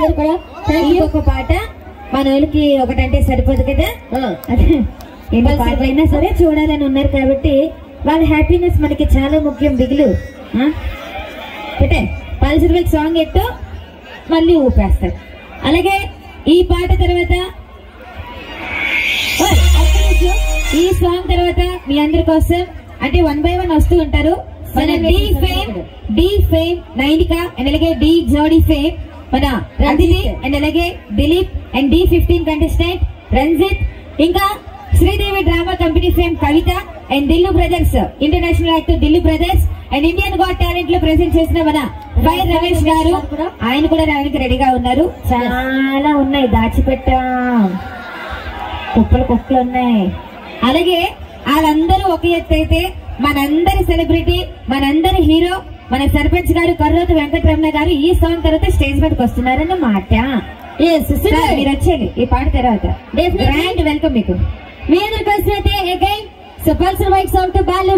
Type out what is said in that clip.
అందరు కూడా ఒక పాట మన వాళ్ళకి ఒకటంటే సరిపోదు కదా, ఎన్ని పాటలైనా సరే చూడాలని ఉన్నారు కాబట్టి వాళ్ళ హ్యాపీనెస్ మనకి చాలా ముఖ్యం. దిగులు అంటే పల్సర్ బైక్ సాంగ్ ఎట్టో మళ్ళీ ఊపేస్తారు. అలాగే ఈ పాట తర్వాత ఈ సాంగ్ తర్వాత మీ అందరి కోసం అంటే 1 by 1 వస్తూ ఉంటారు. మన డి ఫేమ్ నైనిక అండ్ అలాగే డి జోడీ ఫేమ్ మన రంజిత్ అండ్ అలాగే Dilip and D15 contestant Ranjith, ఇంకా Sridevi drama company fame Kavitha and Dillu brothers international actor Dillu brothers and Indian got talent లో ప్రెజెంట్ చేసిన మన ఫైర్ రమేష్ గారు, ఆయన కూడా రావడానికి రెడీగా ఉన్నారు. చాలా ఉన్నాయి, దాచిపెట్టా కుక్కలు ఉన్నాయి. అలాగే వాళ్ళందరూ ఒక ఎత్తు అయితే మనందరి సెలబ్రిటీ మనందరి హీరో మన సర్పంచ్ గారు కర్రోతు వెంకటరమణ గారు ఈ సాంగ్ తర్వాత స్టేజ్ మీదకి వస్తున్నారన్నమాట. మీరు వచ్చేయండి ఈ పాట తర్వాత. గ్రాండ్ వెల్కమ్ మీకు. మీ అందరికి వచ్చినట్టే again so Pulsar bike song to Balu.